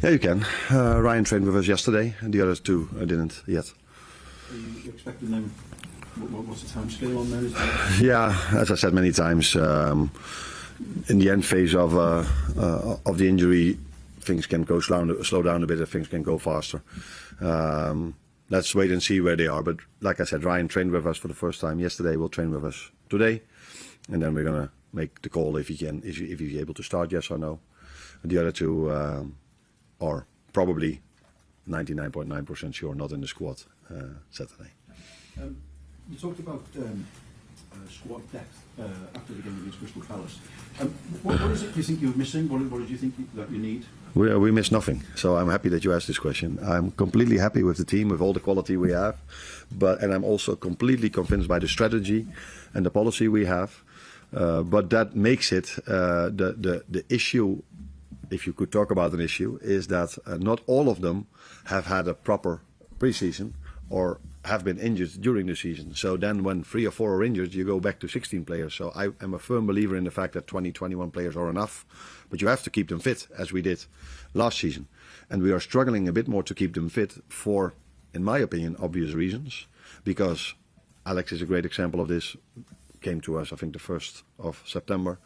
Yeah, you can. Ryan trained with us yesterday, and the other two didn't yet. Are you expecting them? What's the time scale on there? Yeah, as I said many times, in the end phase of the injury, things can go slow down a bit, and things can go faster. Let's wait and see where they are. But like I said, Ryan trained with us for the first time yesterday. Will train with us today, and then we're gonna make the call if he's able to start, yes or no. And the other two are probably 99.9% sure not in the squad Saturday. You talked about squad depth after the game against Crystal Palace. What is it you think you're missing? What did you think that you need? We miss nothing, so I'm happy that you asked this question. I'm completely happy with the team, with all the quality we have, and I'm also completely convinced by the strategy and the policy we have. But that makes it the issue, if you could talk about an issue, is that not all of them have had a proper pre-season or have been injured during the season. So then when 3 or 4 are injured, you go back to 16 players. So I am a firm believer in the fact that 20, 21 players are enough, but you have to keep them fit, as we did last season. And we are struggling a bit more to keep them fit for, in my opinion, obvious reasons, because Alex is a great example of this. Came to us, I think, the 1st of September.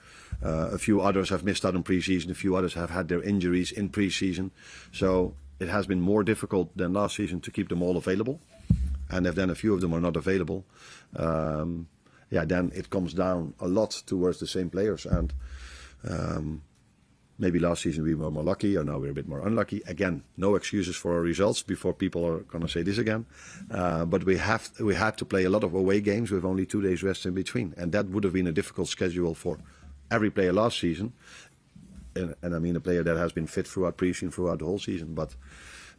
A few others have missed out on pre-season. A few others have had their injuries in pre-season. So it has been more difficult than last season to keep them all available. And if then a few of them are not available, then it comes down a lot towards the same players. And maybe last season we were more lucky, or now we're a bit more unlucky. Again, no excuses for our results before people are going to say this again. But we had to play a lot of away games with only 2 days rest in between. And that would have been a difficult schedule for every player last season. And I mean a player that has been fit throughout pre-season, throughout the whole season. But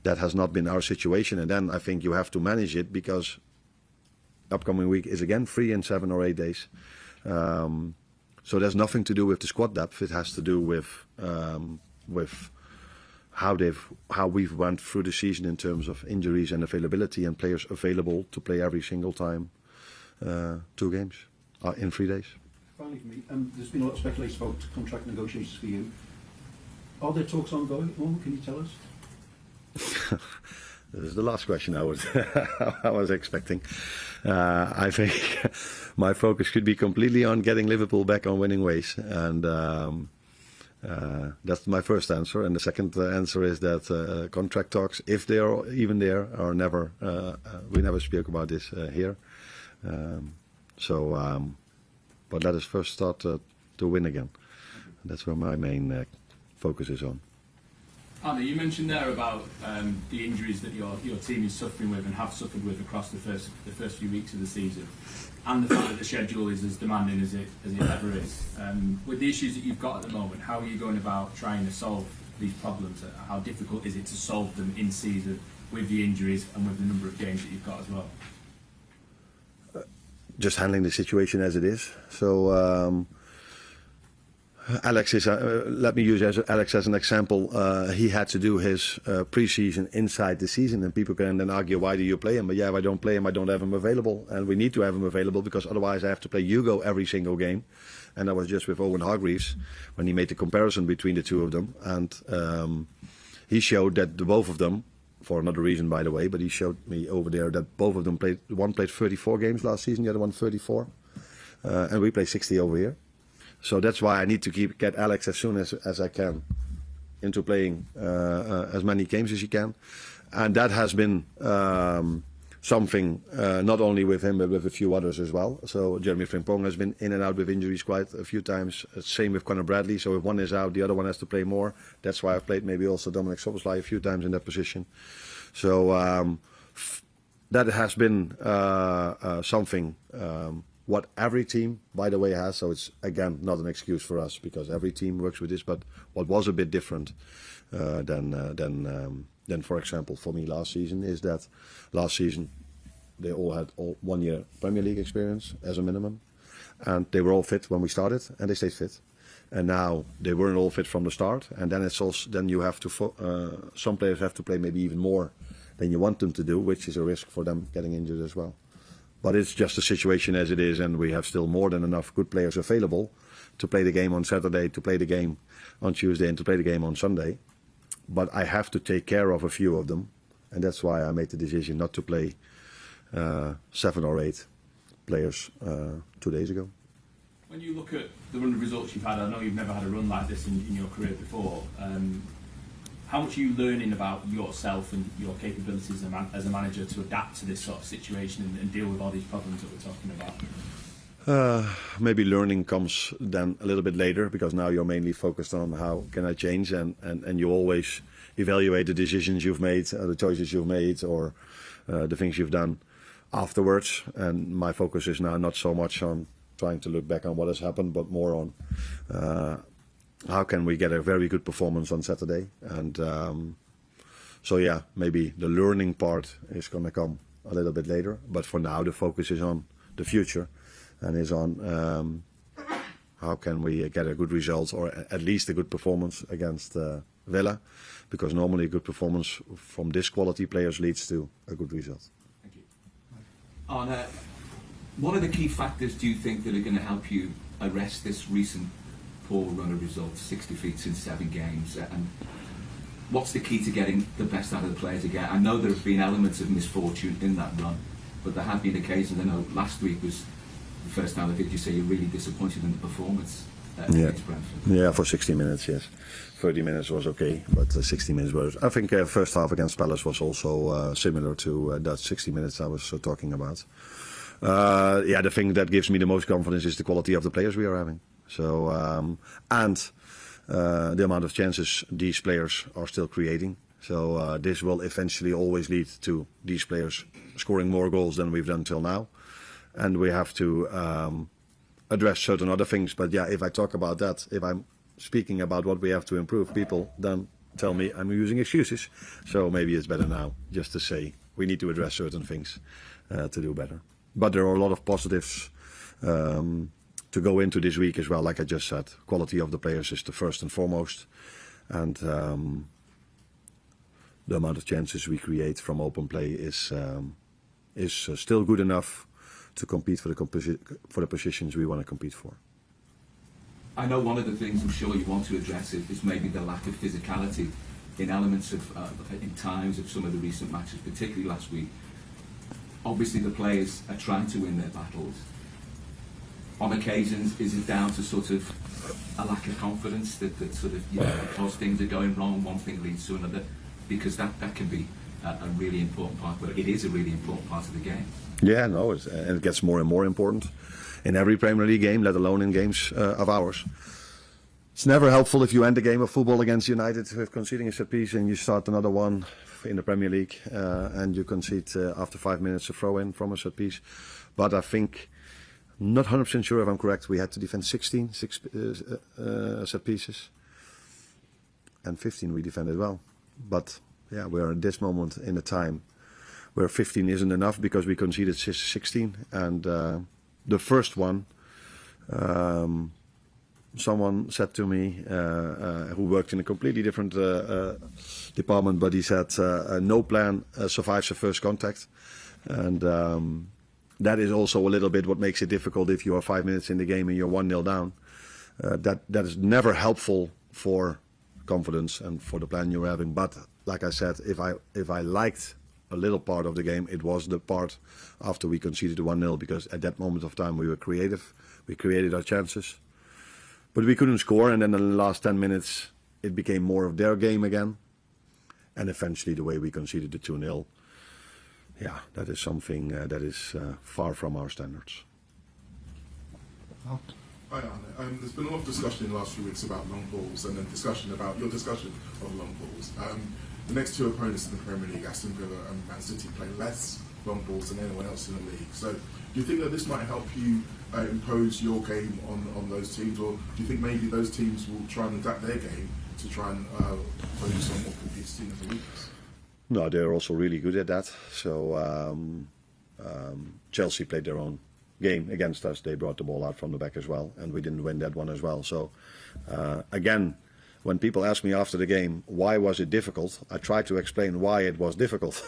that has not been our situation, and then I think you have to manage it, because upcoming week is again free in 7 or 8 days. So there's nothing to do with the squad depth. It has to do with how we've went through the season in terms of injuries and availability, and players available to play every single time 2 games in 3 days. Finally, for me, there's been a lot of speculation about contract negotiations for you. Are there talks ongoing at the moment? Can you tell us? This is the last question I was expecting. I think my focus should be completely on getting Liverpool back on winning ways, and that's my first answer. And the second answer is that contract talks, if they are even there, are never. We never speak about this here. But let us first start to win again. That's where my main focus is on. Anna, you mentioned there about the injuries that your team is suffering with and have suffered with across the first few weeks of the season, and the fact that the schedule is as demanding as it ever is. With the issues that you've got at the moment, how are you going about trying to solve these problems? How difficult is it to solve them in season with the injuries and with the number of games that you've got as well? Just handling the situation as it is. So. Alex is. Let me use Alex as an example. He had to do his pre-season inside the season, and people can then argue, why do you play him? But yeah, if I don't play him, I don't have him available, and we need to have him available, because otherwise I have to play Hugo every single game. And I was just with Owen Hargreaves when he made the comparison between the two of them, and he showed that the both of them, for another reason by the way, but he showed me over there that both of them played. One played 34 games last season, the other one 34, and we play 60 over here. So that's why I need to get Alex as soon as I can into playing as many games as he can. And that has been something not only with him but with a few others as well. So Jeremy Frimpong has been in and out with injuries quite a few times. Same with Conor Bradley. So if one is out, the other one has to play more. That's why I've played maybe also Dominic Szoboszlai a few times in that position. So that has been something what every team, by the way, has. So it's, again, not an excuse for us, because every team works with this. But what was a bit different than, for example, for me last season, is that last season they all had 1 year Premier League experience as a minimum. And they were all fit when we started, and they stayed fit. And now they weren't all fit from the start. And then it's also, then you have to, some players have to play maybe even more than you want them to do, which is a risk for them getting injured as well. But it's just the situation as it is, and we have still more than enough good players available to play the game on Saturday, to play the game on Tuesday, and to play the game on Sunday. but I have to take care of a few of them, and that's why I made the decision not to play 7 or 8 players 2 days ago. When you look at the run of results you've had, I know you've never had a run like this in your career before. How much are you learning about yourself and your capabilities as a manager to adapt to this sort of situation and deal with all these problems that we're talking about? Maybe learning comes then a little bit later, because now you're mainly focused on how can I change, and you always evaluate the decisions you've made, the choices you've made, or the things you've done afterwards. And my focus is now not so much on trying to look back on what has happened, but more on how can we get a very good performance on Saturday. And so yeah, maybe the learning part is going to come a little bit later, but for now the focus is on the future, and is on how can we get a good result, or at least a good performance against Villa, because normally a good performance from this quality players leads to a good result. Thank you. Arne, what are the key factors do you think that are going to help you arrest this recent poor run of results, 6 defeats in 7 games, and what's the key to getting the best out of the players again? I know there have been elements of misfortune in that run, but there have been occasions. I know last week was the first time I heard you say you're really disappointed in the performance against Brentford. Yeah, for 60 minutes, yes. 30 minutes was okay, but 60 minutes was... I think first half against Palace was also similar to that 60 minutes I was talking about. Yeah, the thing that gives me the most confidence is the quality of the players we are having. So, and the amount of chances these players are still creating. So this will eventually always lead to these players scoring more goals than we've done till now. And we have to address certain other things. But yeah, if I talk about that, if I'm speaking about what we have to improve, people then tell me I'm using excuses. So maybe it's better now just to say we need to address certain things to do better. But there are a lot of positives to go into this week as well. Like I just said, quality of the players is the first and foremost. And the amount of chances we create from open play is still good enough to compete for the positions we want to compete for. I know one of the things I'm sure you want to address is maybe the lack of physicality in elements of, in times of some of the recent matches, particularly last week. Obviously the players are trying to win their battles. On occasions, is it down to sort of a lack of confidence that sort of, you know, because things are going wrong, one thing leads to another? Because that can be a really important part, but it is a really important part of the game. Yeah, no, and it gets more and more important in every Premier League game, let alone in games of ours. It's never helpful if you end a game of football against United with conceding a set piece and you start another one in the Premier League and you concede after 5 minutes a throw in from a set piece. But I think, not 100% sure if I'm correct, we had to defend 16 set pieces, and 15 we defended well. But yeah, we're at this moment in a time where 15 isn't enough because we conceded 16. And the first one, someone said to me, who worked in a completely different department, but he said, no plan survives the first contact. And that is also a little bit what makes it difficult if you are 5 minutes in the game and you're 1-0 down. That is never helpful for confidence and for the plan you're having. But like I said, if I liked a little part of the game, it was the part after we conceded the 1-0, because at that moment of time we were creative, we created our chances, but we couldn't score. And then in the last 10 minutes it became more of their game again, and eventually the way we conceded the 2-0, yeah, that is something that is far from our standards. Hi, Arne. There's been a lot of discussion in the last few weeks about long balls, and then discussion about your discussion of long balls. The next 2 opponents in the Premier League, Aston Villa and Man City, play less long balls than anyone else in the league. So do you think that this might help you impose your game on those teams, or do you think maybe those teams will try and adapt their game to try and focus on what could be seen as a weakness? No, they're also really good at that. So Chelsea played their own game against us. They brought the ball out from the back as well, and we didn't win that one as well. So again, when people ask me after the game, why was it difficult? I try to explain why it was difficult.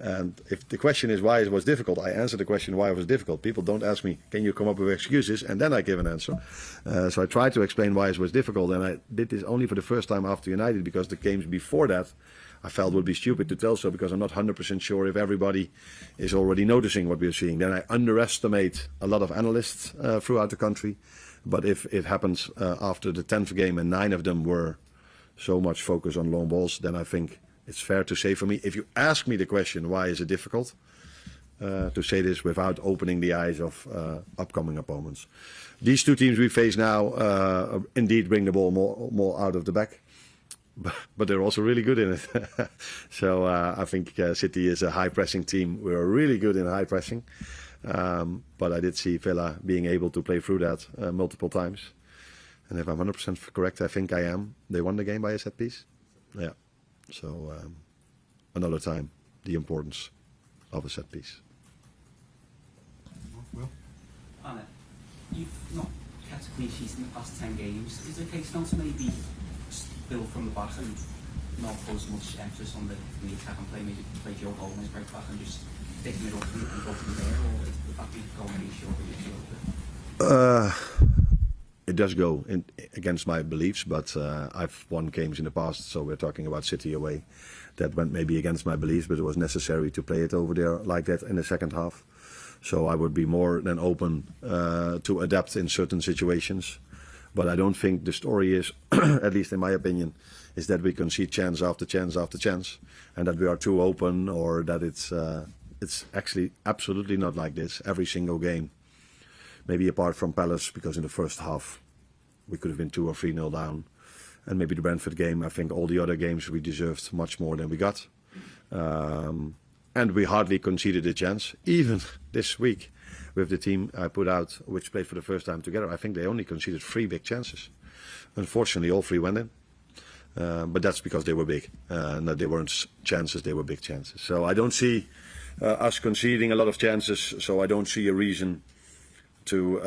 And if the question is why it was difficult, I answer the question why it was difficult. People don't ask me, can you come up with excuses? And then I give an answer. So I tried to explain why it was difficult. And I did this only for the first time after United, because the games before that I felt would be stupid to tell so, because I'm not 100% sure if everybody is already noticing what we're seeing. Then I underestimate a lot of analysts throughout the country. But if it happens after the 10th game and 9 of them were so much focus on long balls, then I think it's fair to say for me, if you ask me the question, why is it difficult, to say this without opening the eyes of upcoming opponents. These two teams we face now indeed bring the ball more out of the back, but they're also really good in it. So I think City is a high-pressing team. We're really good in high pressing, but I did see Villa being able to play through that multiple times. And if I'm 100% correct, I think I am. They won the game by a set piece. Yeah. So another time, the importance of a set piece. Well, Anna, you've not kept a clean sheet in the past 10 games. Is it a case now to maybe build from the back and not put as much emphasis on the attack and play, maybe play Joe Gomez right back and just picking it up and go from there, or would that be going short? It does go against my beliefs, but I've won games in the past, so we're talking about City away. That went maybe against my beliefs, but it was necessary to play it over there like that in the second half. So I would be more than open to adapt in certain situations. But I don't think the story is, at least in my opinion, is that we concede chance after chance after chance, and that we are too open, or that it's actually absolutely not like this every single game. Maybe apart from Palace, because in the first half we could have been 2 or 3-0 down. And maybe the Brentford game, I think all the other games we deserved much more than we got. And we hardly conceded a chance. Even this week with the team I put out, which played for the first time together, I think they only conceded 3 big chances. Unfortunately, all 3 went in. But that's because they were big. No, they weren't chances, they were big chances. So I don't see us conceding a lot of chances, so I don't see a reason to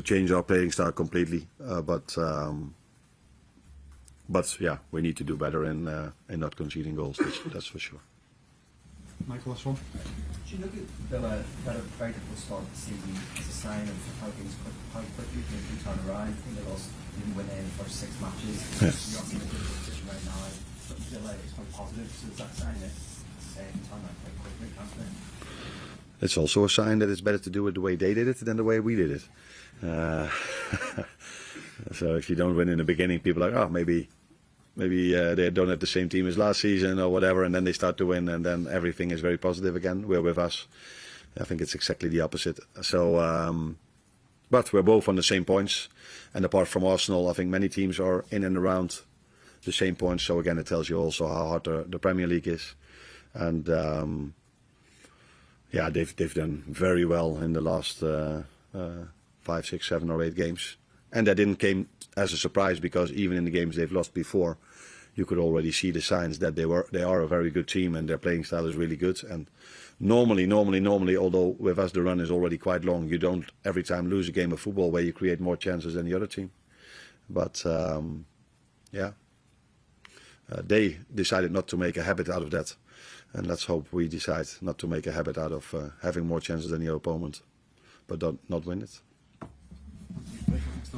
change our playing style completely, but yeah, we need to do better in not conceding goals. That's for sure. Michael, last one. Do you look at Villa had a very difficult start to the season as a sign of how quickly things can turn around? I think they didn't win any of the first 6 matches. Yes. You're obviously in a good position right now, but Villa is quite positive. So is that a sign that they can turn around quite quickly, can't they? It's also a sign that it's better to do it the way they did it than the way we did it. So if you don't win in the beginning, people are like, oh, maybe they don't have the same team as last season or whatever, and then they start to win, and then everything is very positive again. We're with us. I think it's exactly the opposite. So, but we're both on the same points, and apart from Arsenal, I think many teams are in and around the same points. So again, it tells you also how hard the Premier League is, and yeah, they've done very well in the last 5, 6, 7 or 8 games. And that didn't come as a surprise, because even in the games they've lost before, you could already see the signs that they are a very good team and their playing style is really good. And normally, although with us the run is already quite long, you don't every time lose a game of football where you create more chances than the other team. But yeah, they decided not to make a habit out of that. And let's hope we decide not to make a habit out of having more chances than the opponent, but not win it. Thanks,